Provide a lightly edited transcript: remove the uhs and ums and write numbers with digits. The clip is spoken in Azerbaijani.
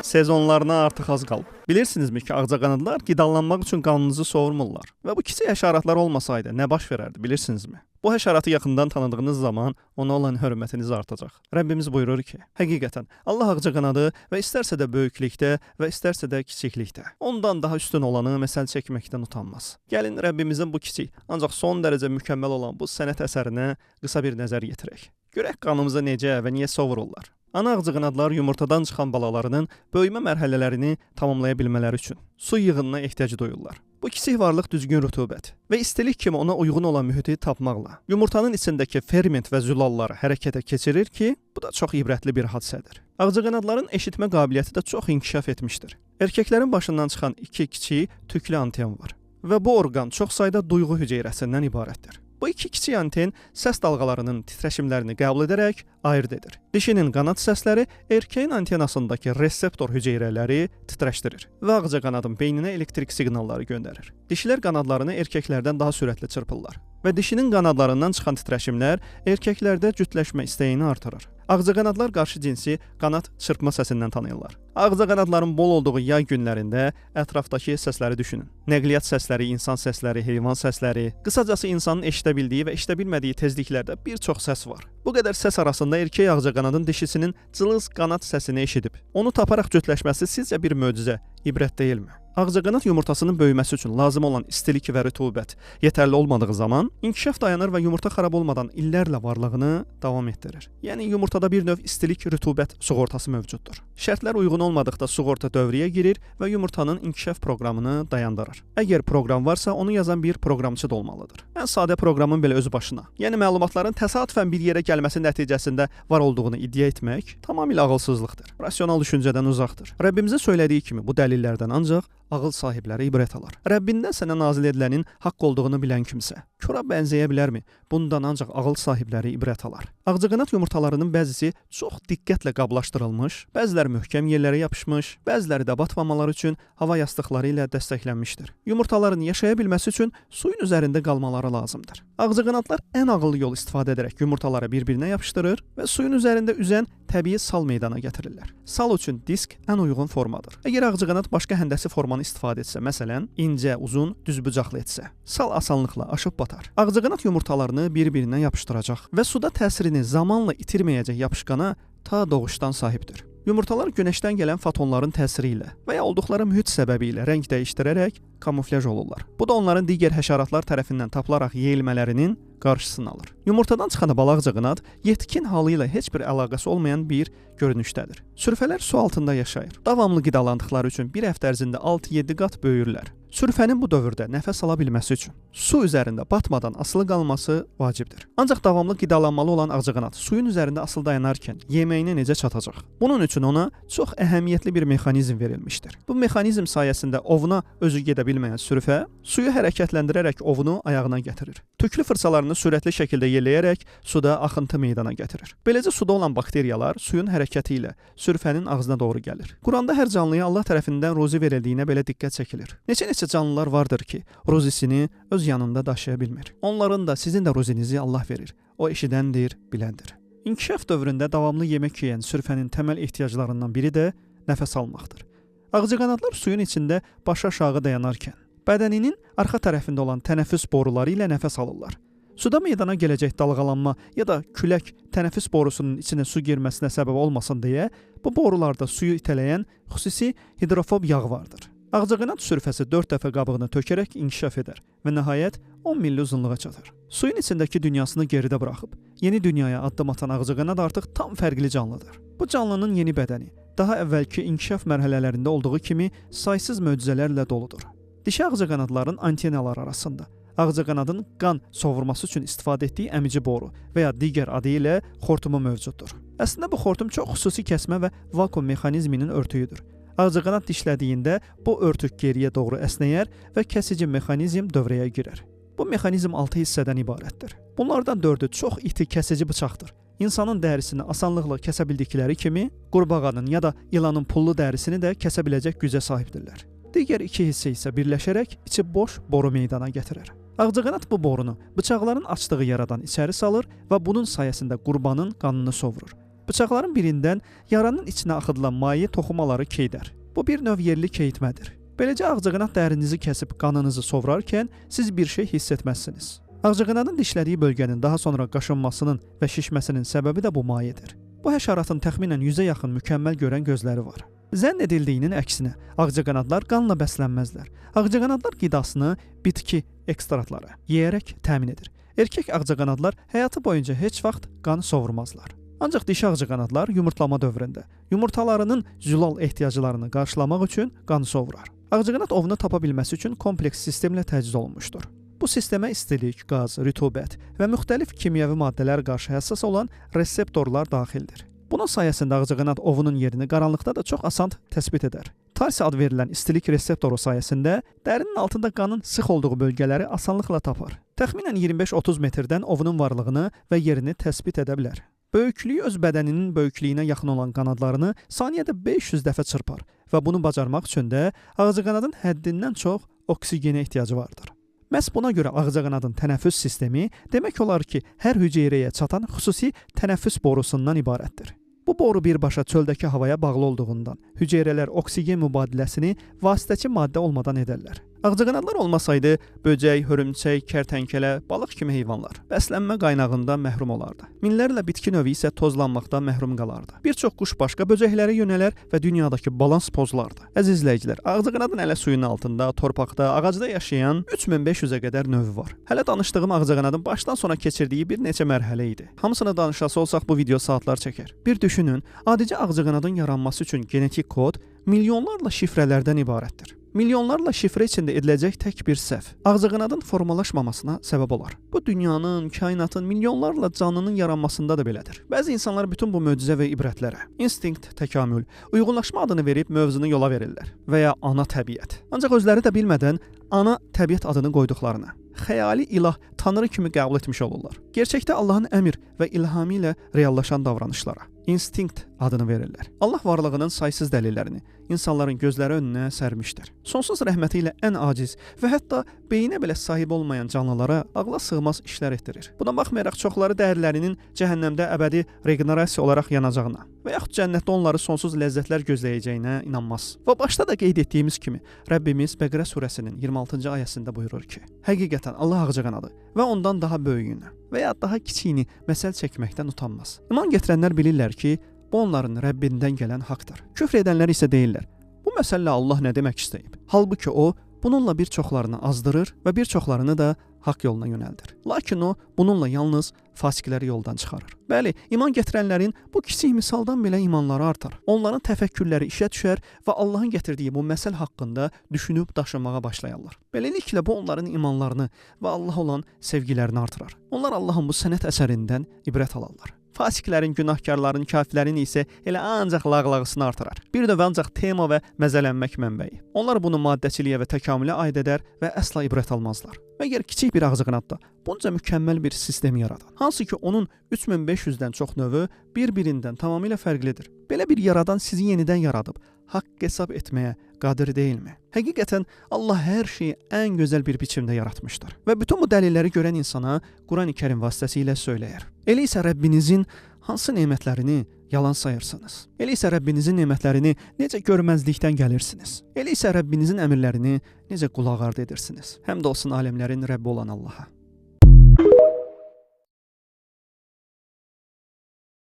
Sezonlarına artıq az qalıb. Bilirsinizmi ki, ağcaqanadlar qidalanmaq üçün qanınızı sovurmurlar. Və bu kiçik həşəratlar olmasaydı nə baş verərdi, bilirsinizmi? Bu həşəratı yaxından tanıdığınız zaman ona olan hörmətiniz artacaq. Rəbbimiz buyurur ki, həqiqətən Allah ağcaqanadı və istərsə də böyüklükdə və istərsə də kiçiklikdə ondan daha üstün olanı məsəl çəkməkdən utanmaz. Gəlin Rəbbimizin bu kiçik, ancaq son dərəcə mükəmməl olan bu sənət əsərinə qısa bir nəzər yetirək. Görək qanımıza necə və niyə sovururlar? Ana ağcaqanadlar yumurtadan çıxan balalarının böyümə mərhələlərini tamamlaya bilmələri üçün su yığınına ehtiyac duyurlar. Bu kiçik varlıq düzgün rütubət və istilik kimi ona uyğun olan mühiti tapmaqla yumurtanın içindəki ferment və zülalları hərəkətə keçirir ki, bu da çox ibrətli bir hadisədir. Ağcaqanadların eşitmə qabiliyyəti də çox inkişaf etmişdir. Erkəklərin başından çıxan iki kiçik tüklü anten var və bu orqan çox sayda duyğu hüceyrəsindən ibarətdir. Bu iki kiçik anten səs dalğalarının titreşimlərini qəbul edərək ayırd edir. Dişinin qanad səsləri erkəyin antenasındakı reseptor hüceyrələri titreşdirir və ağcaqanadın beyninə elektrik siqnalları göndərir. Dişilər qanadlarını erkəklərdən daha sürətli çırpırlar və dişinin qanadlarından çıxan titreşimlər erkəklərdə cütləşmə istəyini artırır. Ağcaqanadlar qarşı cinsi qanad çırpma səsindən tanıyırlar. Ağcaqanadların bol olduğu yay günlərində ətrafdakı səsləri düşünün. Nəqliyyat səsləri, insan səsləri, heyvan səsləri, qısacası insanın eşidə bildiyi və eşidə bilmədiyi tezliklərdə bir çox səs var. Bu qədər səs arasında erkək ağcaqanadın dişisinin cılız qanad səsini eşidib, onu taparaq cütləşməsi sizcə bir möcüzə, ibrət deyilmi? Ağcaqanad yumurtasının böyüməsi üçün lazım olan istilik və rütubət yetərli olmadığı zaman inkişaf dayanır və yumurta xarab olmadan illərlə varlığını davam etdirir. Yəni yumurtada bir növ istilik, rütubət sığortası mövcuddur. Şərtlər uyğun olmadıqda sığorta dövrəyə girir və yumurtanın inkişaf proqramını dayandırır. Əgər proqram varsa, onu yazan bir proqramçı da olmalıdır. Ən sadə proqramın belə özü başına, yəni məlumatların təsadüfən bir yerə gəlməsi nəticəsində var olduğunu iddia etmək tamamilə ağılsızlıqdır. Rasional düşüncədən uzaqdır. Rəbbimizin söylədiyi kimi bu dəlillərdən ancaq ağıl sahibləri ibrət alır. Rəbbindən sənə nazil edilənin haqq olduğunu bilən kimsə kora bənzəyə bilərmi? Bundan ancaq ağıl sahibləri ibrət alar. Ağcaqanad yumurtalarının bəzisi çox diqqətlə qablaşdırılmış, bəziləri möhkəm yerlərə yapışmış, bəziləri də batmamaları üçün hava yastıqları ilə dəstəklənmişdir. Yumurtaların yaşaya bilməsi üçün suyun üzərində qalmaları lazımdır. Ağcaqanadlar ən ağıllı yol istifadə edərək yumurtaları bir-birinə yapışdırır və suyun üzərində üzən təbii sal meydana gətirirlər. Sal üçün disk ən uyğun formadır. Əgər ağcaqanad başqa həndəsi formanı istifadə etsə, məsələn, incə, uzun, düzbucaqlı etsə, sal asanlıqla aşıb batar. Ağcaqanad yumurtalarını bir-birinə yapışdıracaq və suda təsirini zamanla itirməyəcək yapışqana ta doğuşdan sahibdir. Yumurtalar günəşdən gələn fotonların təsiri ilə və ya olduqları mühit səbəbi ilə rəng dəyişdirərək kamuflyaj olurlar. Bu da onların digər həşəratlar tərəfindən tapılaraq yeyilmələrinin qarşısını alır. Yumurtadan çıxan balağcaqanad yetkin halı ilə heç bir əlaqəsi olmayan bir görünüşdədir. Sürfələr su altında yaşayır. Davamlı qidalandıqları üçün bir həftə ərzində 6-7 qat böyürlər. Sürfənin bu dövrdə nəfəs ala bilməsi üçün su üzərində batmadan asılı qalması vacibdir. Ancaq davamlı qidalanmalı olan ağcaqanad suyun üzərində asılı dayanarkən yeməyinə necə çatacaq? Bunun üçün ona çox əhəmiyyətli bir mexanizm verilmişdir. Bu mexanizm sayəsində ovuna özü gedə bilməyən sürfə suyu hərəkətləndirərək ovunu ayağına gətirir. Tüklü fırçalarını sürətli şəkildə yelləyərək suda axıntı meydana gətirir. Beləcə suda olan bakteriyalar suyun hərəkəti ilə sürfənin ağzına doğru gəlir. Quranda hər canlıya Allah tərəfindən ruzi verildiyinə belə diqqət çəkilir. Neçə canlılar vardır ki, ruzisini öz yanında daşıya bilmir. Onların da sizin də ruzinizi Allah verir. O eşidəndir, biləndir. İnkişaf dövründə davamlı yemək yeyən sürfənin təməl ehtiyaclarından biri də nəfəs almaqdır. Ağcaqanadlar suyun içində başı aşağı dayanarkən, bədəninin arxa tərəfində olan tənəffüs boruları ilə nəfəs alırlar. Suda meydana gələcək dalğalanma ya da külək tənəffüs borusunun içinə su girməsinə səbəb olmasın deyə, bu borularda suyu itələyən xüsusi hidrofob yağ vardır. Ağcaqanad sürfəsi 4 dəfə qabığını tökərək inkişaf edər və nəhayət 10 milli uzunluğa çatır. Suyun içindəki dünyasını geridə buraxıb, yeni dünyaya addım atan ağcaqanad artıq tam fərqli canlıdır. Bu canlının yeni bədəni, daha əvvəlki inkişaf mərhələlərində olduğu kimi saysız möcüzələrlə doludur. Dişi ağcaqanadların antenaları arasında ağcaqanadın qan sovurması üçün istifadə etdiyi əmici boru və ya digər adı ilə xortumu mövcuddur. Əslində bu xortum çox xüsusi kəsmə və vakuum mexanizminin örtüyüdür. Ağcaqanad dişlədiyində bu örtük geriyə doğru əsnəyər və kəsici mexanizm dövrəyə girər. Bu mexanizm 6 hissədən ibarətdir. Bunlardan 4-ü çox iti kəsici bıçaqdır. İnsanın dərisini asanlıqla kəsə bildikləri kimi, qurbağanın ya da ilanın pullu dərisini də kəsə biləcək gücə sahibdirlər. Digər 2 hissə isə birləşərək içi boş boru meydana gətirir. Ağcaqanad bu borunu bıçaqların açdığı yaradan içəri salır və bunun sayəsində qurbanın qanını sovurur. Bıçaqların birindən yaranın içinə axıdılan maye toxumaları keydər. Bu bir növ yerli keyitmədir. Beləcə ağcaqanad dərinizi kəsib qanınızı sovrarkən siz bir şey hiss etməzsiniz. Ağcaqanadın dişlədiyi bölgənin daha sonra qaşınmasının və şişməsinin səbəbi də bu mayedir. Bu həşəratın təxminən 100-ə yaxın mükəmməl görən gözləri var. Zənn edildiyinin əksinə, ağcaqanadlar qanla bəslənməzlər. Ağcaqanadlar qidasını bitki ekstratları yeyərək təmin edir. Erkək ağcaqanadlar həyatı boyunca heç vaxt qan sovurmazlar. Ancaq dişi ağcaqanadlar yumurtlama dövründə yumurtalarının zülal ehtiyaclarını qarşılamaq üçün qanı sovurar. Ağcaqanad ovunu tapa bilməsi üçün kompleks sistemlə təchiz olunmuşdur. Bu sistemə istilik, qaz, rütubət və müxtəlif kimyəvi maddələr qarşı həssas olan reseptorlar daxildir. Bunun sayəsində ağcaqanad ovunun yerini qaranlıqda da çox asan təsbit edər. Tarsi ad verilən istilik reseptoru sayəsində dərinin altında qanın sıx olduğu bölgələri asanlıqla tapar. Təxminən 25-30 metrdən ovunun varlığını və yerini təsbit edə bilər. Böyüklüyü öz bədəninin böyüklüyünə yaxın olan qanadlarını saniyədə 500 dəfə çırpar və bunu bacarmaq üçün də ağcaqanadın həddindən çox oksigenə ehtiyacı vardır. Məhz buna görə ağcaqanadın tənəffüs sistemi demək olar ki, hər hüceyrəyə çatan xüsusi tənəffüs borusundan ibarətdir. Bu boru birbaşa çöldəki havaya bağlı olduğundan hüceyrələr oksigen mübadiləsini vasitəçi maddə olmadan edərlər. Ağcaqanadlar olmasaydı, böcək, hörümçək, kərtənkələ, balıq kimi heyvanlar bəslənmə qaynağından məhrum olardı. Minlərlə bitki növü isə tozlanmaqdan məhrum qalardı. Bir çox quş başqa böcəklərə yönələr və dünyadakı balans pozulardı. Əziz izləyicilər, ağcaqanadın hələ suyun altında, torpaqda, ağacda yaşayan 3500-ə qədər növü var. Hələ danışdığım ağcaqanadın başdan sona keçirdiyi bir neçə mərhələ idi. Hamısını danışası olsaq bu video saatlar çəkər. Bir düşünün, adicə ağcaqanadın yaranması üçün genetik kod milyonlarla şifrələrdən ibarətdir. Milyonlarla şifrə içində ediləcək tək bir səhv ağcaqanadın formalaşmamasına səbəb olar. Bu dünyanın, kainatın milyonlarla canlının yaranmasında da belədir. Bəzi insanlar bütün bu möcüzə və ibrətlərə instinkt, təkamül, uyğunlaşma adını verib mövzunu yola verirlər və ya ana təbiət. Ancaq özləri də bilmədən ana təbiət adını qoyduqlarını xəyali ilah, tanrı kimi qəbul etmiş olurlar. Gerçəkdə Allahın əmr və ilhamı ilə reallaşan davranışlara instinkt adını verirlər. Allah varlığının saysız dəlillərini insanların gözləri önünə sərmişdir. Sonsuz rəhməti ilə ən aciz və hətta beyinə belə sahib olmayan canlılara ağla sığmaz işlər etdirir. Buna baxmayaraq çoxları dəyərlərinin cəhənnəmdə əbədi regenerasiya olaraq yanacağına və yaxud cənnətdə onları sonsuz ləzzətlər gözləyəcəyinə inanmaz. Və başda da qeyd etdiyimiz kimi Rəbbimiz Bəqərə surəsinin 26-cı ayəsində buyurur ki: Həqiqətən Allah ağcaqanadı və ondan daha böyüyünü və ya daha kiçiyini məsəl çəkməkdən utanmaz. İman gətirənlər bilirlər ki, bu onların Rəbbindən gələn haqdır. Küfr edənlər isə deyirlər: bu məsələlə Allah nə demək istəyib? Halbuki o, bununla bir çoxlarını azdırır və bir çoxlarını da haqq yoluna yönəldir. Lakin o, bununla yalnız fasiqləri yoldan çıxarır. Bəli, iman gətirənlərin bu kiçik misaldan belə imanları artar. Onların təfəkkürləri işə düşər və Allahın gətirdiyi bu məsəl haqqında düşünüb daşınmağa başlayarlar. Beləliklə, bu onların imanlarını və Allah olan sevgilərini artırar. Onlar Allahın bu sənət əsərindən ibrət alarlar. Fasiqlərin, günahkarların, kafirlərin isə elə ancaq lağlağısını artırar. Bir növ ancaq tema və məzələnmək mənbəyi. Onlar bunu maddəçiliyə və təkamülə aid edər və əsla ibrət almazlar. Məgər kiçik bir ağcaqanadda bunca mükəmməl bir sistem yaradan, hansı ki onun 3500-dən çox növü bir-birindən tamamilə fərqlidir. Belə bir yaradan sizi yenidən yaradıb, haqq hesab etməyə qadir deyilmi? Həqiqətən Allah hər şeyi ən gözəl bir biçimdə yaratmışdır və bütün bu dəlilləri görən insana Quran-ı Kərim vasitəsilə söyləyər. Elə isə Rəbbinizin hansı nemətlərini yalan sayırsınız? Elə isə Rəbbinizin nemətlərini necə görməzlikdən gəlirsiniz? Elə isə Rəbbinizin əmrlərini necə qulaq ardı edirsiniz? Həmd olsun aləmlərin Rəbbi olan Allaha.